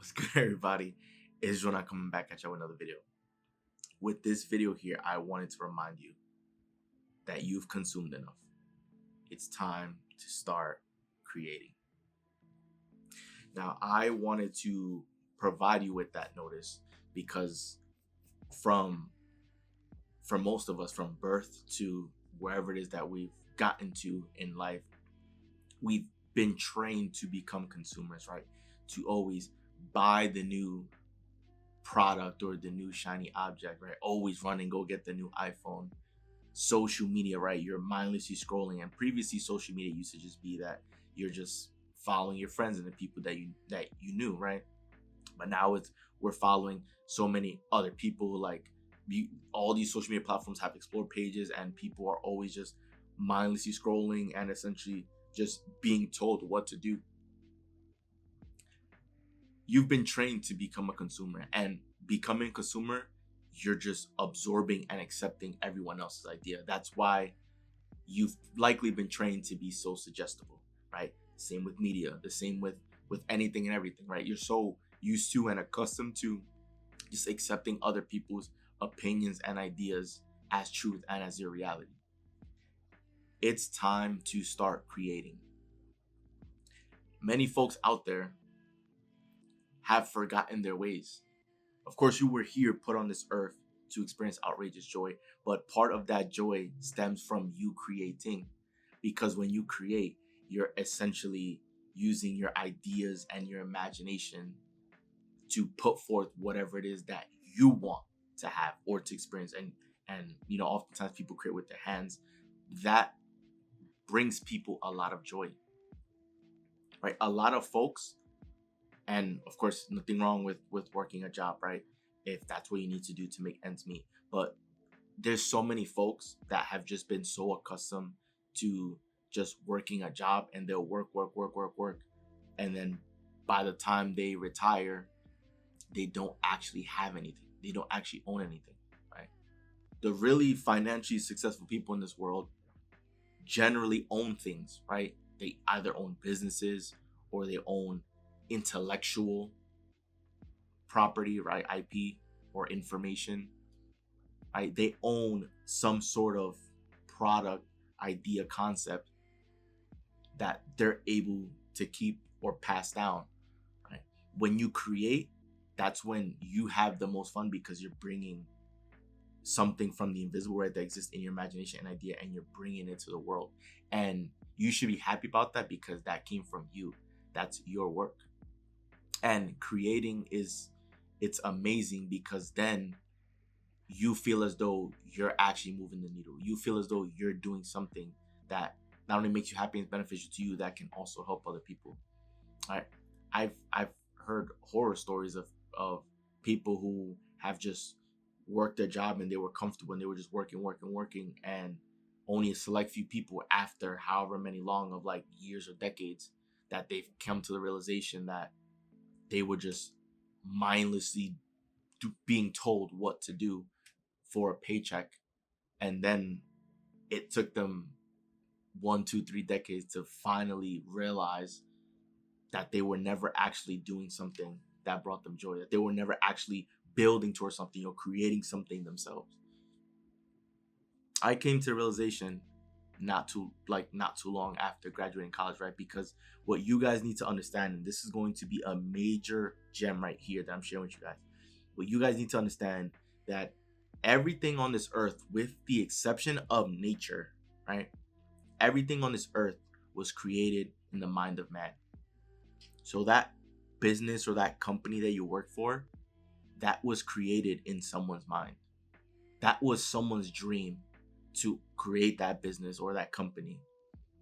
What's good, everybody? It's Jonah coming back at you with another video. With this video here, I wanted to remind you that you've consumed enough. It's time to start creating. Now, I wanted to provide you with that notice because from for most of us, from birth to wherever it is that we've gotten to in life, we've been trained to become consumers, right? To always buy the new product or the new shiny object, right? Always run and go get the new iPhone. Social media, right? You're mindlessly scrolling, and previously social media used to just be that you're just following your friends and the people that you knew, right? But now we're following so many other people. Like all these social media platforms have explore pages, and people are always just mindlessly scrolling and essentially just being told what to do. You've been trained to become a consumer, and becoming a consumer, you're just absorbing and accepting everyone else's idea. That's why you've likely been trained to be so suggestible, right? Same with media, the same with anything and everything, right? You're so used to and accustomed to just accepting other people's opinions and ideas as truth and as your reality. It's time to start creating. Many folks out there have forgotten their ways. Of course, you were here put on this earth to experience outrageous joy, but part of that joy stems from you creating. Because when you create, you're essentially using your ideas and your imagination to put forth whatever it is that you want to have or to experience. And oftentimes people create with their hands. That brings people a lot of joy, right? A lot of folks, and of course nothing wrong with working a job, right, if that's what you need to do to make ends meet, but there's so many folks that have just been so accustomed to just working a job, and they'll work, and then by the time they retire, they don't actually have anything, they don't actually own anything, right? The really financially successful people in this world generally own things, right? They either own businesses or they own intellectual property, right? IP or information, right? They own some sort of product, idea, concept that they're able to keep or pass down, right? When you create, that's when you have the most fun because you're bringing something from the invisible, right, that exists in your imagination and idea, and you're bringing it to the world. And you should be happy about that because that came from you. That's your work. And creating it's amazing because then you feel as though you're actually moving the needle. You feel as though you're doing something that not only makes you happy and beneficial to you, that can also help other people. All right. I've heard horror stories of people who have just worked their job and they were comfortable and they were just working, and only a select few people after however many long of like years or decades that they've come to the realization that they were just mindlessly being told what to do for a paycheck, and then it took them 1, 2, 3 decades to finally realize that they were never actually doing something that brought them joy, that they were never actually building towards something or creating something themselves. I came to the realization not too long after graduating college, right? Because what you guys need to understand, and this is going to be a major gem right here that I'm sharing with you guys. What you guys need to understand, that everything on this earth, with the exception of nature, right? Everything on this earth was created in the mind of man. So that business or that company that you work for, that was created in someone's mind. That was someone's dream to create that business or that company,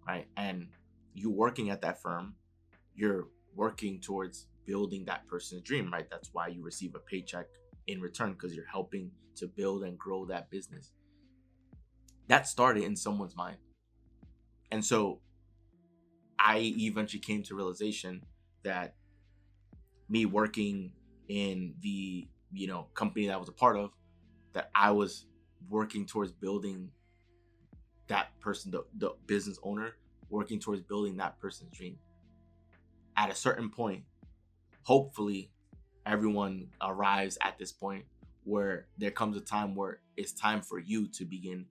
right? And you working at that firm, you're working towards building that person's dream, right? That's why you receive a paycheck in return, because you're helping to build and grow that business. That started in someone's mind. And so I eventually came to realization that me working in the company that I was a part of, that I was working towards building that person, the business owner, working towards building that person's dream. At a certain point, hopefully Everyone arrives at this point where there comes a time where it's time for you to begin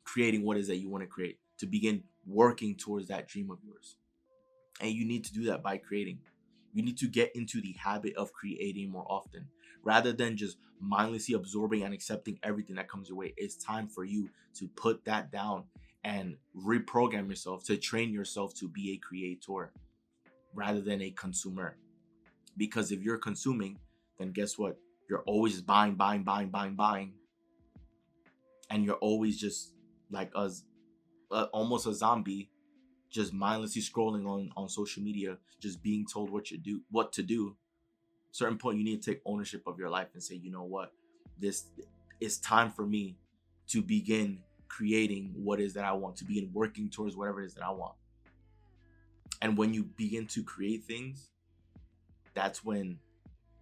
creating what is that you want to create, to begin working towards that dream of yours. And you need to do that by creating. You need to get into the habit of creating more often rather than just mindlessly absorbing and accepting everything that comes your way. It's time for you to put that down and reprogram yourself, to train yourself to be a creator rather than a consumer. Because if you're consuming, then guess what? You're always buying, buying, buying, buying, buying, and you're always just like almost a zombie, just mindlessly scrolling on social media, just being told what to do. Certain point, you need to take ownership of your life and say, you know what, this is time for me to begin creating what is that I want, to begin working towards whatever it is that I want. And when you begin to create things, that's when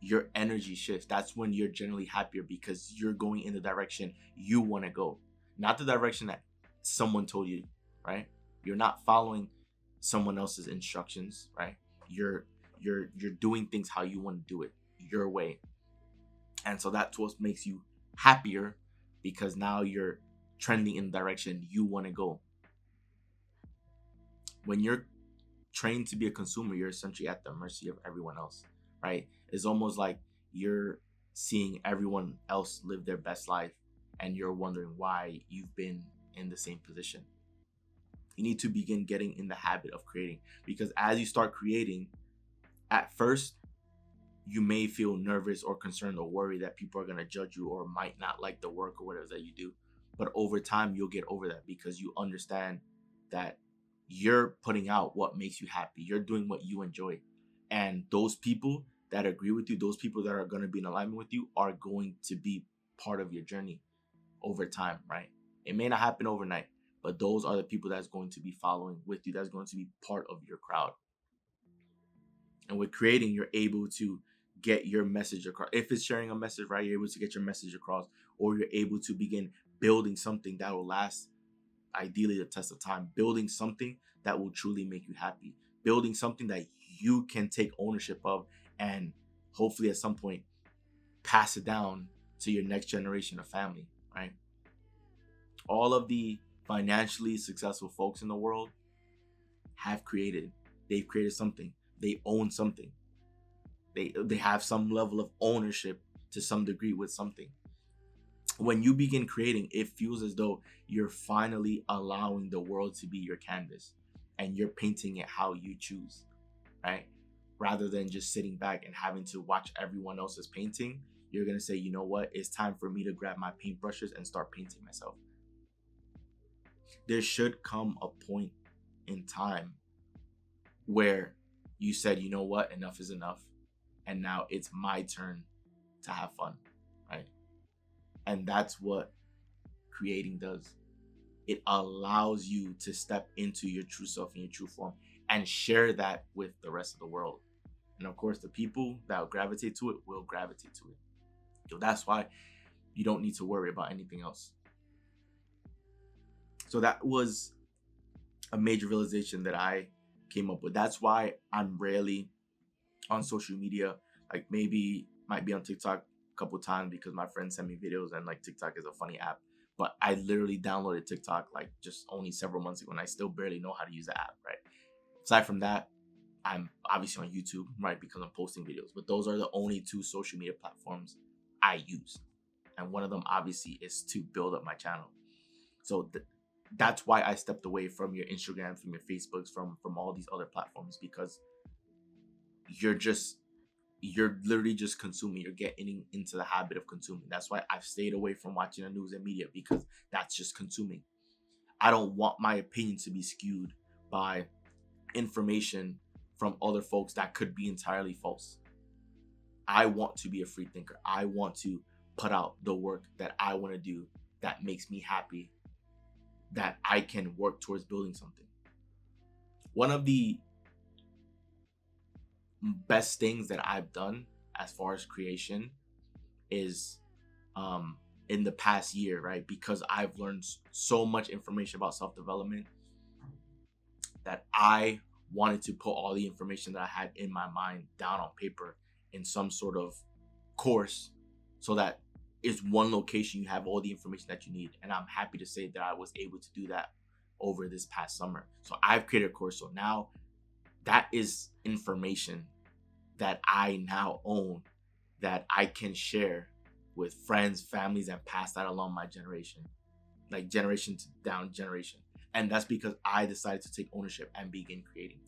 your energy shifts. That's when you're generally happier because you're going in the direction you want to go, not the direction that someone told you, right? You're not following someone else's instructions, right? You're doing things how you want to do it, your way. And so that's what makes you happier because now you're trending in the direction you want to go. When you're trained to be a consumer, you're essentially at the mercy of everyone else, right? It's almost like you're seeing everyone else live their best life and you're wondering why you've been in the same position. You need to begin getting in the habit of creating because as you start creating, at first, you may feel nervous or concerned or worried that people are going to judge you or might not like the work or whatever that you do. But over time, you'll get over that because you understand that you're putting out what makes you happy. You're doing what you enjoy. And those people that agree with you, those people that are going to be in alignment with you are going to be part of your journey over time, right? It may not happen overnight, but those are the people that's going to be following with you. That's going to be part of your crowd. And with creating, you're able to get your message across. If it's sharing a message, right, you're able to get your message across, or you're able to begin building something that will last, ideally, the test of time. Building something that will truly make you happy. Building something that you can take ownership of and hopefully at some point pass it down to your next generation of family, right? All of the financially successful folks in the world have created. They've created something. They own something. They have some level of ownership to some degree with something. When you begin creating, it feels as though you're finally allowing the world to be your canvas and you're painting it how you choose, right? Rather than just sitting back and having to watch everyone else's painting, you're going to say, you know what? It's time for me to grab my paintbrushes and start painting myself. There should come a point in time where you said, you know what? Enough is enough. And now it's my turn to have fun, right? And that's what creating does. It allows you to step into your true self and your true form and share that with the rest of the world. And of course, the people that will gravitate to it will gravitate to it. So that's why you don't need to worry about anything else. So that was a major realization that I came up with. That's why I'm rarely on social media. Like maybe might be on TikTok a couple times because my friends send me videos and like TikTok is a funny app. But I literally downloaded TikTok like just only several months ago and I still barely know how to use the app, right? Aside from that, I'm obviously on YouTube, right? Because I'm posting videos. But those are the only two social media platforms I use. And one of them obviously is to build up my channel. So that's why I stepped away from your Instagram, from your Facebooks, from all these other platforms because you're literally just consuming. You're getting into the habit of consuming. That's why I've stayed away from watching the news and media because that's just consuming. I don't want my opinion to be skewed by information from other folks that could be entirely false. I want to be a free thinker. I want to put out the work that I want to do that makes me happy, that I can work towards building something. One of the best things that I've done as far as creation is in the past year, right? Because I've learned so much information about self-development that I wanted to put all the information that I had in my mind down on paper in some sort of course, so that it's one location, you have all the information that you need. And I'm happy to say that I was able to do that over this past summer. So I've created a course. So now that is information that I now own, that I can share with friends, families, and pass that along my generation, like generation to down generation. And that's because I decided to take ownership and begin creating.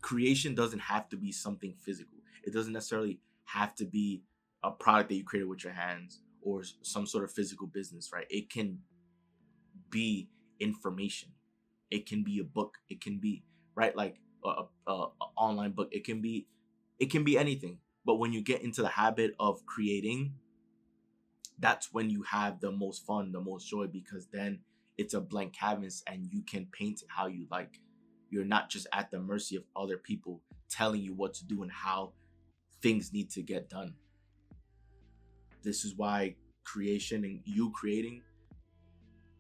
Creation doesn't have to be something physical. It doesn't necessarily have to be a product that you created with your hands or some sort of physical business, right? It can be information. It can be a book. It can be, right, like a online book. It can be anything. But when you get into the habit of creating, that's when you have the most fun, the most joy, because then it's a blank canvas and you can paint it how you like. You're not just at the mercy of other people telling you what to do and how things need to get done. This is why creation and you creating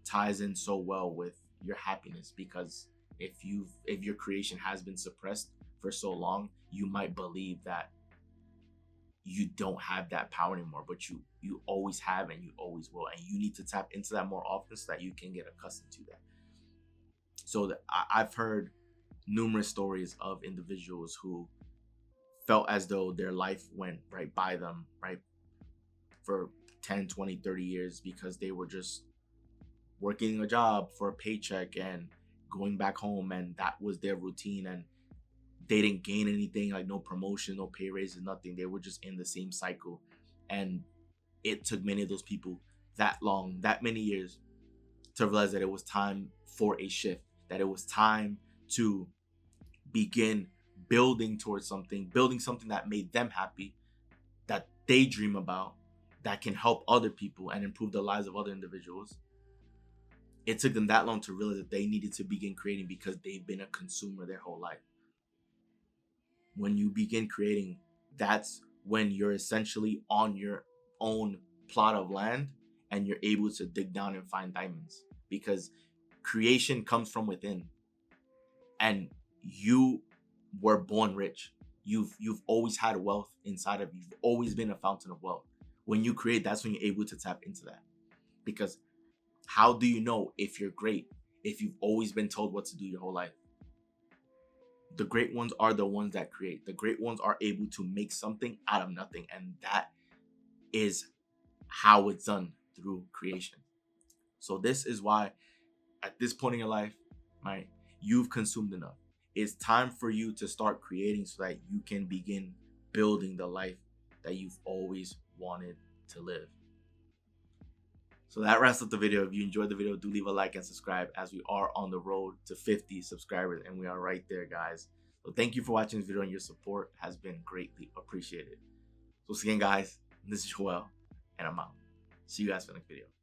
ties in so well with your happiness, because if your creation has been suppressed for so long, you might believe that you don't have that power anymore, but you always have and you always will, and you need to tap into that more often so that you can get accustomed to that. So I've heard numerous stories of individuals who felt as though their life went right by them, right, for 10, 20, 30 years because they were just working a job for a paycheck and going back home, and that was their routine, and they didn't gain anything, like no promotion, no pay raises, nothing. They were just in the same cycle. And it took many of those people that long, that many years, to realize that it was time for a shift, that it was time to begin building something that made them happy, that they dream about, that can help other people and improve the lives of other individuals. It took them that long to realize that they needed to begin creating because they've been a consumer their whole life. When you begin creating, that's when you're essentially on your own plot of land and you're able to dig down and find diamonds, because creation comes from within, and you were born rich. You've always had wealth inside of you. You've always been a fountain of wealth. When you create, that's when you're able to tap into that. Because how do you know if you're great if you've always been told what to do your whole life? The great ones are the ones that create. The great ones are able to make something out of nothing. And that is how it's done, through creation. So this is why at this point in your life, right, you've consumed enough. It's time for you to start creating so that you can begin building the life that you've always wanted to live. So that wraps up the video. If you enjoyed the video, do leave a like and subscribe, as we are on the road to 50 subscribers, and we are right there, guys. So thank you for watching this video, and your support has been greatly appreciated. So once again, guys, this is Joel, and I'm out. See you guys for the next video.